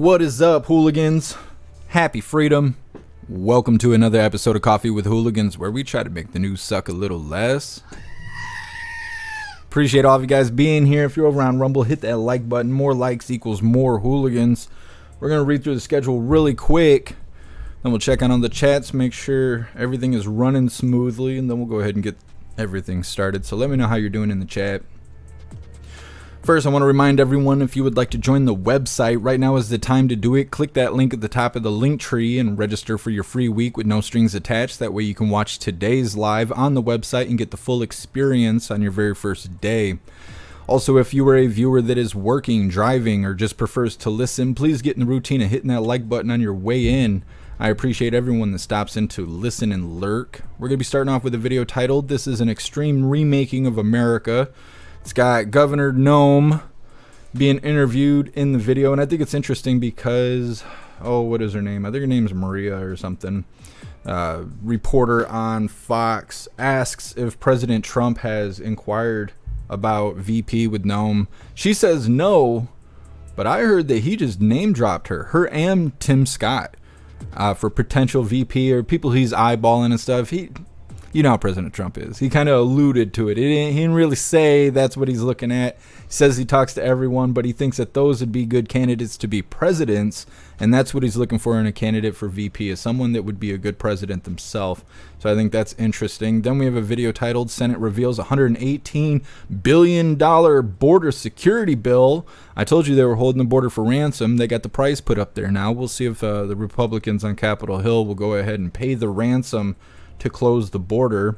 What is up, hooligans? Happy freedom. Welcome to another episode of Coffee with Hooligans, where we try to make the news suck a little less. Appreciate all of you guys being here. If you're over on Rumble, hit that like button. More likes equals more hooligans. We're going to read through the schedule really quick. Then we'll check on the chats, make sure everything is running smoothly, and then we'll go ahead and get everything started. So let me know how you're doing in the chat. First, I want to remind everyone, if you would like to join the website, right now is the time to do it. Click that link at the top of the link tree and register for your free week with no strings attached. That way you can watch today's live on the website and get the full experience on your very first day. Also, if you are a viewer that is working, driving, or just prefers to listen, please get in the routine of hitting that like button on your way in. I appreciate everyone that stops in to listen and lurk. We're going to be starting off with a video titled, "This is an Extreme Remaking of America." It's got Governor Nome being interviewed in the video, and I think it's interesting because, what is her name? I think her name's Maria or something. Reporter on Fox asks if President Trump has inquired about VP with Nome. She says no, but I heard that he just name dropped her and Tim Scott for potential VP or people he's eyeballing and stuff. You know how President Trump is. He kind of alluded to it. He didn't really say that's what he's looking at. He says he talks to everyone, but he thinks that those would be good candidates to be presidents, and that's what he's looking for in a candidate for VP, is someone that would be a good president themselves. So I think that's interesting. Then we have a video titled, "Senate Reveals $118 billion border security bill." I told you they were holding the border for ransom. They got the price put up there now. We'll see if the Republicans on Capitol Hill will go ahead and pay the ransom to close the border.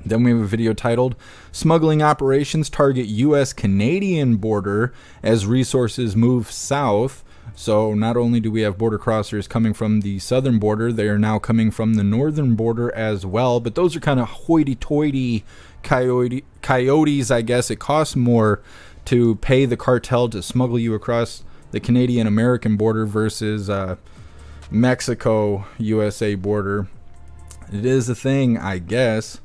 Then we have a video titled, "Smuggling Operations Target U.S.-Canadian Border as Resources Move South." So not only do we have border crossers coming from the southern border, they are now coming from the northern border as well. But those are kind of hoity-toity coyotes, I guess. It costs more to pay the cartel to smuggle you across the Canadian-American border versus Mexico-USA border. It is a thing, I guess.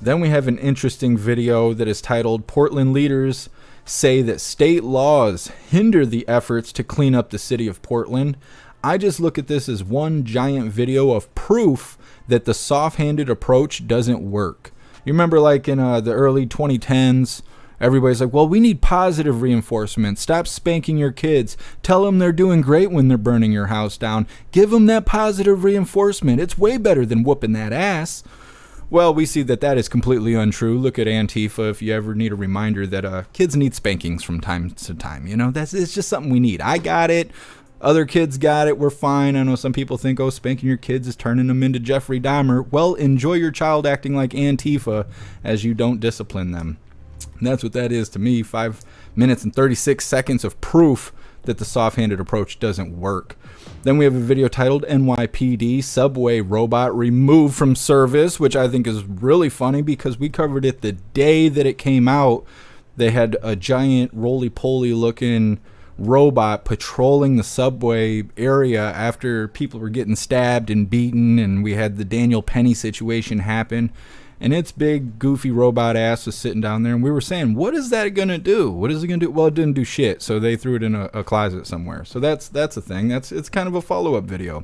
Then we have an interesting video that is titled, "Portland Leaders Say That State Laws Hinder the Efforts to Clean Up the City of Portland." I just look at this as one giant video of proof that the soft-handed approach doesn't work. You remember like in the early 2010s, everybody's like, well, we need positive reinforcement. Stop spanking your kids. Tell them they're doing great when they're burning your house down. Give them that positive reinforcement. It's way better than whooping that ass. Well, we see that is completely untrue. Look at Antifa if you ever need a reminder that kids need spankings from time to time. You know, it's just something we need. I got it. Other kids got it. We're fine. I know some people think, spanking your kids is turning them into Jeffrey Dahmer. Well, enjoy your child acting like Antifa as you don't discipline them. And that's what that is to me. 5 minutes and 36 seconds of proof that the soft-handed approach doesn't work. Then we have a video titled, "NYPD Subway Robot Removed from Service," which I think is really funny because we covered it the day that it came out. They had a giant roly-poly looking robot patrolling the subway area after people were getting stabbed and beaten, and we had the Daniel Penny situation happen. And its big, goofy robot ass was sitting down there, and we were saying, what is that going to do? What is it going to do? Well, it didn't do shit, so they threw it in a closet somewhere. So that's a thing. It's kind of a follow-up video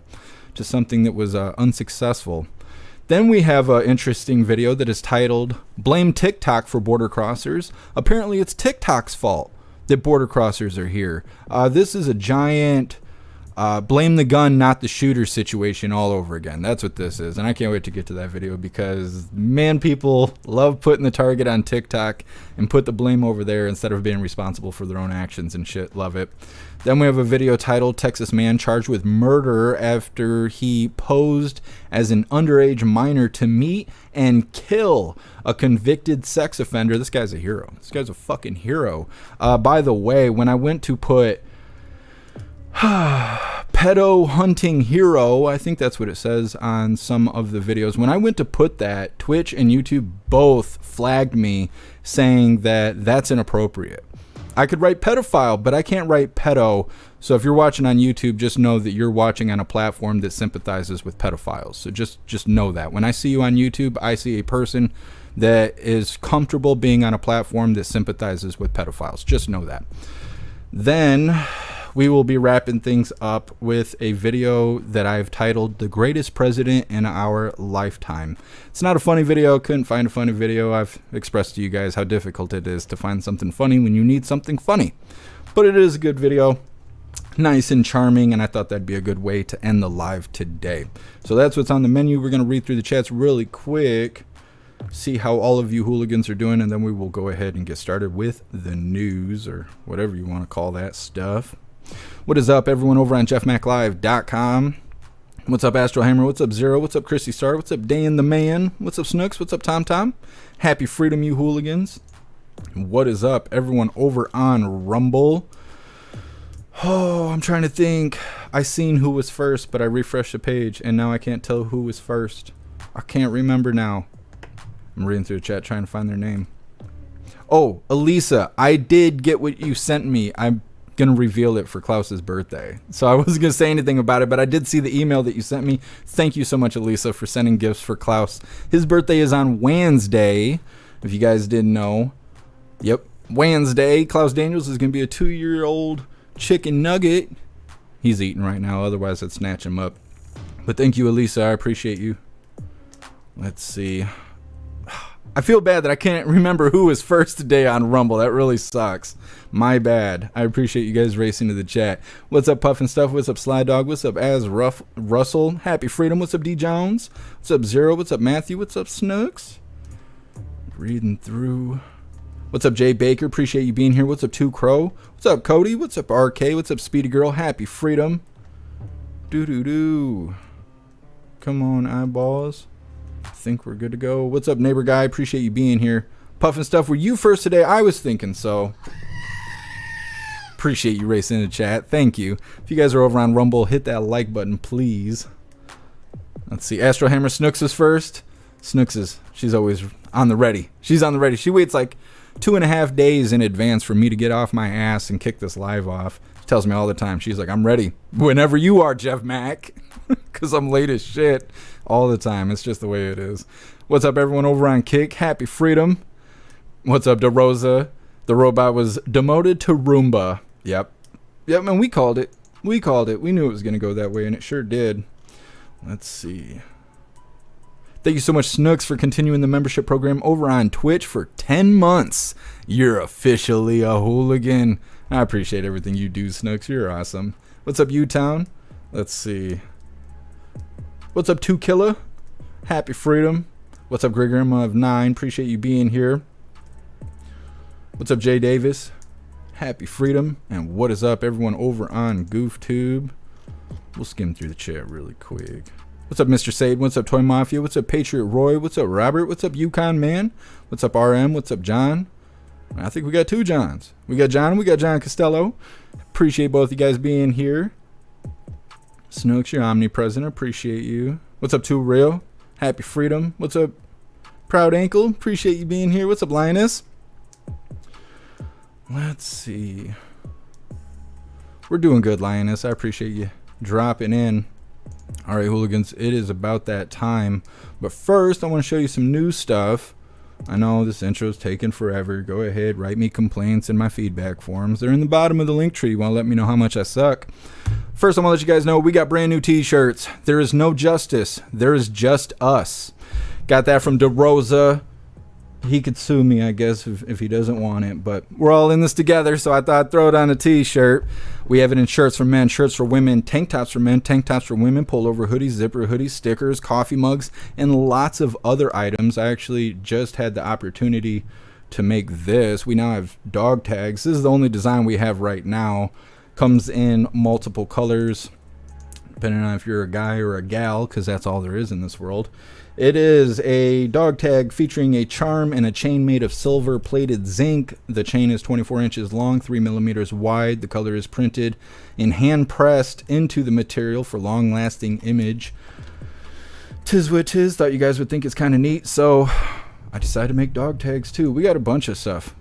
to something that was unsuccessful. Then we have an interesting video that is titled, "Blame TikTok for Border Crossers." Apparently, it's TikTok's fault that border crossers are here. This is a giant blame the gun, not the shooter situation all over again. That's what this is. And I can't wait to get to that video because, man, people love putting the target on TikTok and put the blame over there instead of being responsible for their own actions and shit. Love it. Then we have a video titled, "Texas Man Charged with Murder After He Posed as an Underage Minor to Meet and Kill a Convicted Sex Offender." This guy's a hero. This guy's a fucking hero. By the way, when I went to put pedo hunting hero, I think that's what it says on some of the videos. When I went to put that, Twitch and YouTube both flagged me saying that that's inappropriate. I could write pedophile, but I can't write pedo. So if you're watching on YouTube, just know that you're watching on a platform that sympathizes with pedophiles. So just know that. When I see you on YouTube, I see a person that is comfortable being on a platform that sympathizes with pedophiles. Just know that. Then we will be wrapping things up with a video that I've titled The Greatest President in Our Lifetime. It's not a funny video. Couldn't find a funny video. I've expressed to you guys how difficult it is to find something funny when you need something funny. But it is a good video. Nice and charming, and I thought that'd be a good way to end the live today. So that's what's on the menu. We're going to read through the chats really quick, see how all of you hooligans are doing, and then we will go ahead and get started with the news, or whatever you want to call that stuff. What is up, everyone over on jeffmaclive.com? What's up, Astro Hammer? What's up, Zero? What's up, Christy Star? What's up, Dan the Man? What's up, Snooks? What's up, Tom Tom? Happy freedom, you hooligans. What is up, everyone over on Rumble? Oh, I'm trying to think. I seen who was first, but I refreshed the page, and now I can't tell who was first. I can't remember now. I'm reading through the chat trying to find their name. Oh, Elisa, I did get what you sent me. I'm going to reveal it for Klaus's birthday. So I wasn't going to say anything about it, but I did see the email that you sent me. Thank you so much, Elisa, for sending gifts for Klaus. His birthday is on Wednesday, if you guys didn't know. Yep, Wednesday. Klaus Daniels is going to be a 2-year-old chicken nugget. He's eating right now, otherwise I'd snatch him up. But thank you, Elisa. I appreciate you. Let's see. I feel bad that I can't remember who was first today on Rumble. That really sucks. My bad. I appreciate you guys racing to the chat. What's up, Puffin Stuff? What's up, Sly Dog? What's up, Russell? Happy Freedom. What's up, D Jones? What's up, Zero? What's up, Matthew? What's up, Snooks? Reading through. What's up, Jay Baker? Appreciate you being here. What's up, Two Crow? What's up, Cody? What's up, RK? What's up, Speedy Girl? Happy Freedom. Doo-doo-doo. Come on, eyeballs. I think we're good to go. What's up, Neighbor Guy? Appreciate you being here. Puffin Stuff, were you first today? I was thinking so. Appreciate you racing in the chat. Thank you. If you guys are over on Rumble, hit that like button, please. Let's see. Astro Hammer Snooks is first. Snooks is, she's always on the ready. She's on the ready. She waits like 2.5 days in advance for me to get off my ass and kick this live off. She tells me all the time. She's like, I'm ready whenever you are, Jeff Mac. Because I'm late as shit all the time. It's just the way it is. What's up, everyone over on Kick? Happy Freedom. What's up, DeRosa? The robot was demoted to Roomba. Yep, man, we called it. We called it. We knew it was going to go that way, and it sure did. Let's see. Thank you so much, Snooks, for continuing the membership program over on Twitch for 10 months. You're officially a hooligan. I appreciate everything you do, Snooks. You're awesome. What's up, U-Town? Let's see. What's up, 2Killa? Happy Freedom. What's up, Greg Grandma of 9? Appreciate you being here. What's up, Jay Davis? Happy Freedom. And what is up, everyone over on GoofTube? We'll skim through the chat really quick. What's up, Mr. Sade? What's up, Toy Mafia? What's up, Patriot Roy? What's up, Robert? What's up, Yukon Man? What's up, RM? What's up, John? I think we got 2 Johns. We got John and we got John Costello. Appreciate both you guys being here. Snooks, you're omnipresent. Appreciate you. What's up, 2 Real? Happy Freedom. What's up, Proud Ankle? Appreciate you being here. What's up, Lioness? Let's see. We're doing good, Lioness. I appreciate you dropping in. All right, hooligans, it is about that time. But first, I want to show you some new stuff. I know this intro's taking forever. Go ahead, write me complaints in my feedback forms. They're in the bottom of the link tree. You want to let me know how much I suck. First, I want to let you guys know we got brand new t-shirts. There is no justice. There is just us. Got that from DeRosa. He could sue me, I guess, if he doesn't want it. But we're all in this together, so I thought I'd throw it on a t-shirt. We have it in shirts for men, shirts for women, tank tops for men, tank tops for women, pullover hoodies, zipper hoodies, stickers, coffee mugs, and lots of other items. I actually just had the opportunity to make this. We now have dog tags. This is the only design we have right now. Comes in multiple colors, depending on if you're a guy or a gal, because that's all there is in this world. It is a dog tag featuring a charm and a chain made of silver plated zinc. The chain is 24 inches long, 3 millimeters wide. The color is printed and hand pressed into the material for long lasting image. Tis what tis. Thought you guys would think it's kind of neat, so I decided to make dog tags too. We got a bunch of stuff.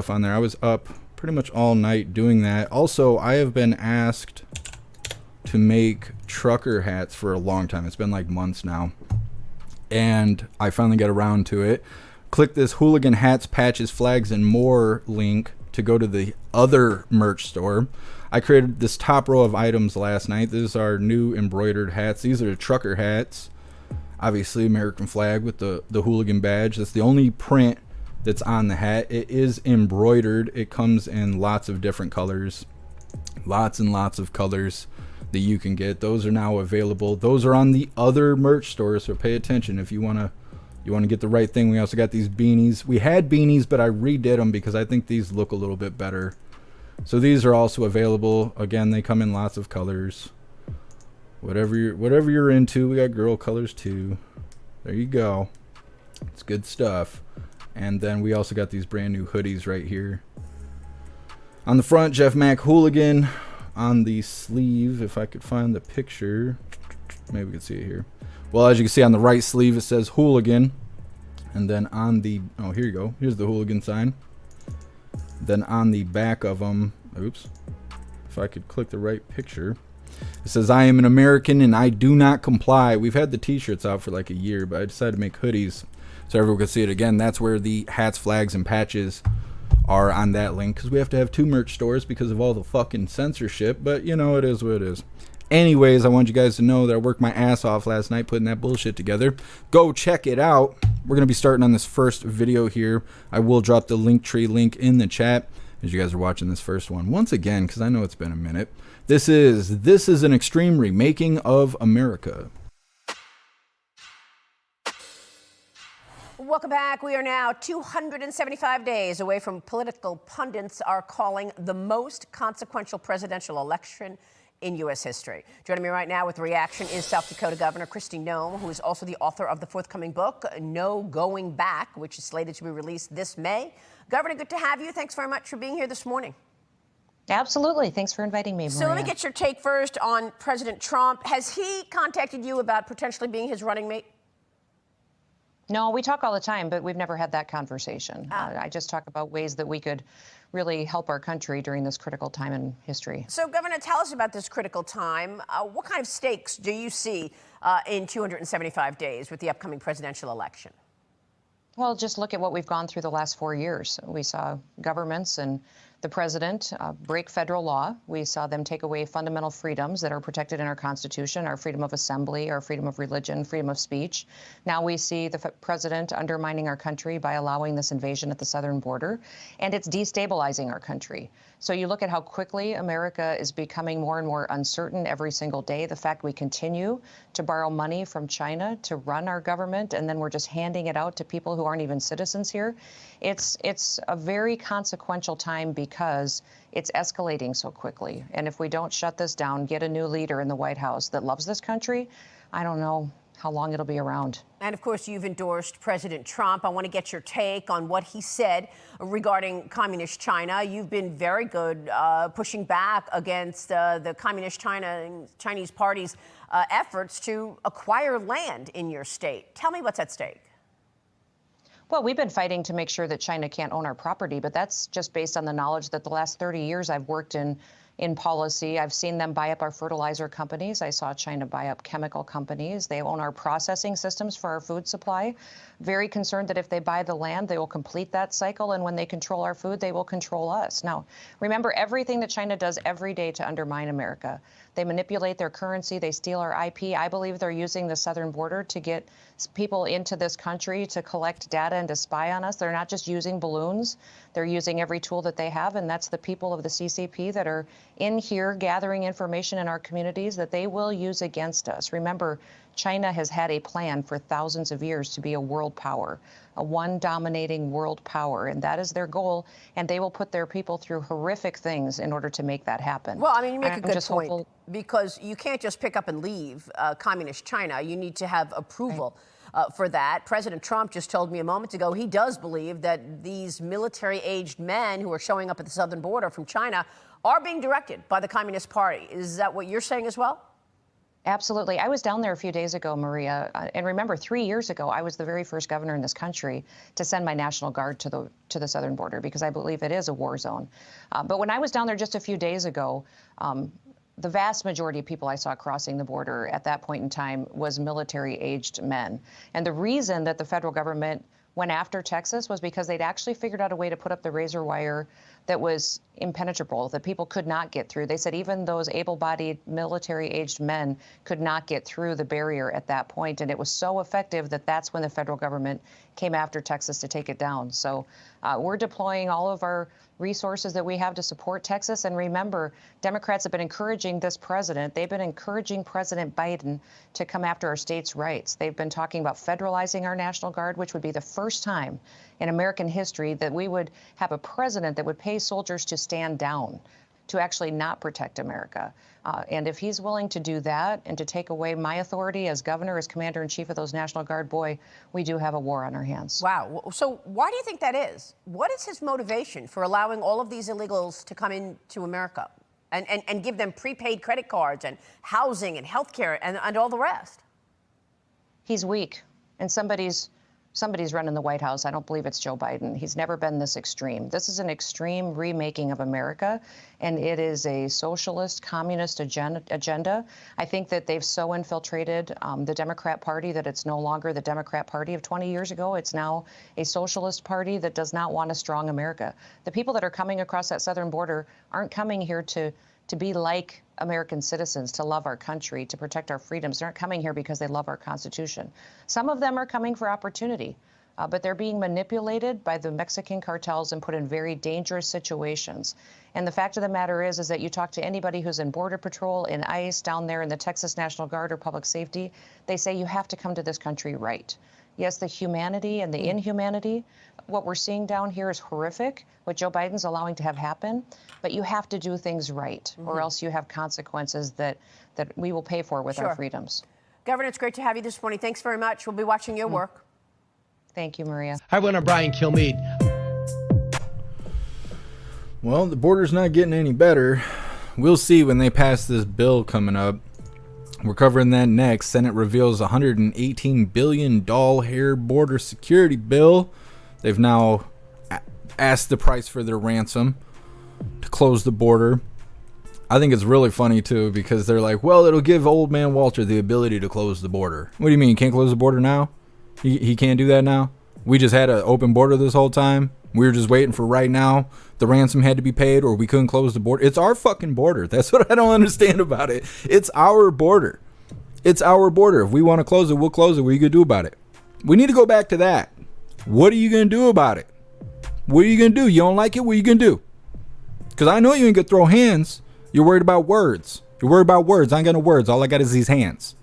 On there. I was up pretty much all night doing that. Also, I have been asked to make trucker hats for a long time. It's been like months now. And I finally got around to it. Click this Hooligan Hats, Patches, Flags, and More link to go to the other merch store. I created this top row of items last night. This is our new embroidered hats. These are the trucker hats. Obviously, American flag with the hooligan badge. That's the only print that's on the hat. It is embroidered. It comes in lots of different colors. Lots and lots of colors that you can get. Those are now available. Those are on the other merch store, so pay attention if you want to get the right thing. We also got these beanies. We had beanies, but I redid them because I think these look a little bit better. So these are also available. Again, they come in lots of colors. Whatever you're into. We got girl colors too. There you go. It's good stuff. And then we also got these brand new hoodies right here. On the front, Jeff Mac Hooligan. On the sleeve, if I could find the picture, maybe we can see it here. Well, as you can see on the right sleeve, it says Hooligan. And then on the, oh, here you go. Here's the Hooligan sign. Then on the back of them, oops, if I could click the right picture, it says, I am an American and I do not comply. We've had the t-shirts out for like a year, but I decided to make hoodies so everyone can see it again. That's where the hats, flags, and patches are on that link, because we have to have 2 merch stores because of all the fucking censorship. But you know, it is what it is. Anyways, I want you guys to know that I worked my ass off last night putting that bullshit together. Go check it out. We're going to be starting on this first video here. I will drop the Linktree link in the chat as you guys are watching this first one. Once again, because I know it's been a minute. This is an extreme remaking of America. Welcome back. We are now 275 days away from political pundits are calling the most consequential presidential election in U.S. history. Joining me right now with reaction is South Dakota Governor Kristi Noem, who is also the author of the forthcoming book, No Going Back, which is slated to be released this May. Governor, good to have you. Thanks very much for being here this morning. Absolutely. Thanks for inviting me, Maria. So let me get your take first on President Trump. Has he contacted you about potentially being his running mate? No, we talk all the time, but we've never had that conversation. I just talk about ways that we could really help our country during this critical time in history. So, Governor, tell us about this critical time. What kind of stakes do you see in 275 days with the upcoming presidential election? Well, just look at what we've gone through the last 4 years. We saw governments and the president break federal law. We saw them take away fundamental freedoms that are protected in our Constitution, our freedom of assembly, our freedom of religion, freedom of speech. Now we see the president undermining our country by allowing this invasion at the southern border, and it's destabilizing our country. So you look at how quickly America is becoming more and more uncertain every single day. The fact we continue to borrow money from China to run our government, and then we're just handing it out to people who aren't even citizens here. It's a very consequential time because it's escalating so quickly. And if we don't shut this down, get a new leader in the White House that loves this country, I don't know how long it'll be around. And of course, you've endorsed President Trump. I want to get your take on what he said regarding communist China. You've been very good pushing back against the communist Chinese party's efforts to acquire land in your state. Tell me what's at stake. Well, we've been fighting to make sure that China can't own our property, but that's just based on the knowledge that the last 30 years I've worked in policy. I've seen them buy up our fertilizer companies. I saw China buy up chemical companies. They own our processing systems for our food supply. Very concerned that if they buy the land, they will complete that cycle. And when they control our food, they will control us. Now, remember everything that China does every day to undermine America. They manipulate their currency. They steal our IP. I believe they're using the southern border to get people into this country to collect data and to spy on us. They're not just using balloons. They're using every tool that they have, and that's the people of the CCP that are in here gathering information in our communities that they will use against us. Remember, China has had a plan for thousands of years to be a world power, a one dominating world power, and that is their goal, and they will put their people through horrific things in order to make that happen. Well, I mean, you make a good point, hopeful, because you can't just pick up and leave communist China. You need to have approval. Right. For that. President Trump just told me a moment ago he does believe that these military-aged men who are showing up at the southern border from China are being directed by the Communist Party. Is that what you're saying as well? Absolutely. I was down there a few days ago, Maria, and remember 3 years ago, I was the very first governor in this country to send my National Guard to the southern border because I believe it is a war zone. But when I was down there just a few days ago, the vast majority of people I saw crossing the border at that point in time was military-aged men. And the reason that the federal government went after Texas was because they'd actually figured out a way to put up the razor wire that was impenetrable, that people could not get through. They said even those able-bodied military-aged men could not get through the barrier at that point. And it was so effective that that's when the federal government came after Texas to take it down. So we're deploying all of our resources that we have to support Texas. And remember, Democrats have been encouraging this president. They've been encouraging President Biden to come after our states' rights. They've been talking about federalizing our National Guard, which would be the first time in American history that we would have a president that would pay soldiers to stand down, to actually not protect America. And if he's willing to do that and to take away my authority as governor, as commander-in-chief of those National Guard, boy, we do have a war on our hands. Wow. So why do you think that is? What is his motivation for allowing all of these illegals to come into America and give them prepaid credit cards and housing and health care and all the rest? He's weak, and somebody's running the White House. I don't believe it's Joe Biden. He's never been this extreme. This is an extreme remaking of America, and it is a socialist, communist agenda. I think that they've so infiltrated the Democrat Party that it's no longer the Democrat Party of 20 years ago. It's now a socialist party that does not want a strong America. The people that are coming across that southern border aren't coming here to be like American citizens, to love our country, to protect our freedoms. They aren't coming here because they love our Constitution. Some of them are coming for opportunity, but they're being manipulated by the Mexican cartels and put in very dangerous situations. And the fact of the matter is that you talk to anybody who's in Border Patrol, in ICE, down there in the Texas National Guard or Public Safety, they say you have to come to this country right. Yes, the humanity and the inhumanity, what we're seeing down here is horrific, what Joe Biden's allowing to have happen, but you have to do things right, or else you have consequences that we will pay for with our freedoms. Governor, it's great to have you this morning. Thanks very much. We'll be watching your work. Thank you, Maria. Hi, everyone. I'm Brian Kilmeade. Well, the border's not getting any better. We'll see when they pass this bill coming up. We're covering that next. Senate reveals $118 billion hair border security bill. They've now asked the price for their ransom to close the border. I think it's really funny, too, because they're like, well, it'll give old man Walter the ability to close the border. What do you mean? He can't close the border now? He can't do that now? We just had an open border this whole time? We were just waiting for right now the ransom had to be paid, or we couldn't close the border. It's our fucking border. That's what I don't understand about it. It's our border. It's our border. If we want to close it, we'll close it. What are you going to do about it? We need to go back to that. What are you going to do about it? What are you going to do? You don't like it? What are you going to do? Because I know you ain't going to throw hands. You're worried about words. You're worried about words. I ain't got no words. All I got is these hands.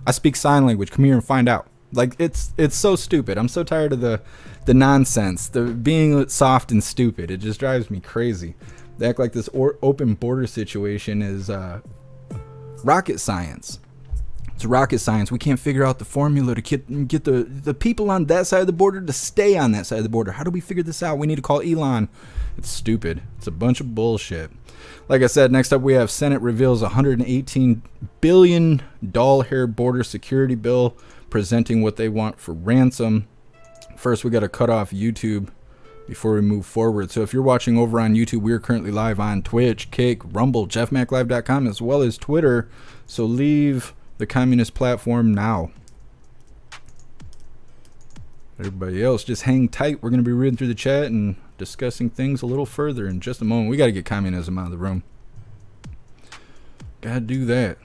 I speak sign language. Come here and find out. Like, it's so stupid. I'm so tired of the nonsense, the being soft and stupid. It just drives me crazy. They act like this open border situation is rocket science. It's rocket science. We can't figure out the formula to get the people on that side of the border to stay on that side of the border. How do we figure this out? We need to call Elon. It's stupid. It's a bunch of bullshit. Like I said, next up we have Senate reveals $118 billion hair border security bill, presenting what they want for ransom. First, we got to cut off YouTube before we move forward. So if you're watching over on YouTube, we are currently live on Twitch, Kick, Rumble, jeffmaclive.com, as well as Twitter. So leave the communist platform now. Everybody else, just hang tight. We're going to be reading through the chat and discussing things a little further in just a moment. We got to get communism out of the room. Got to do that.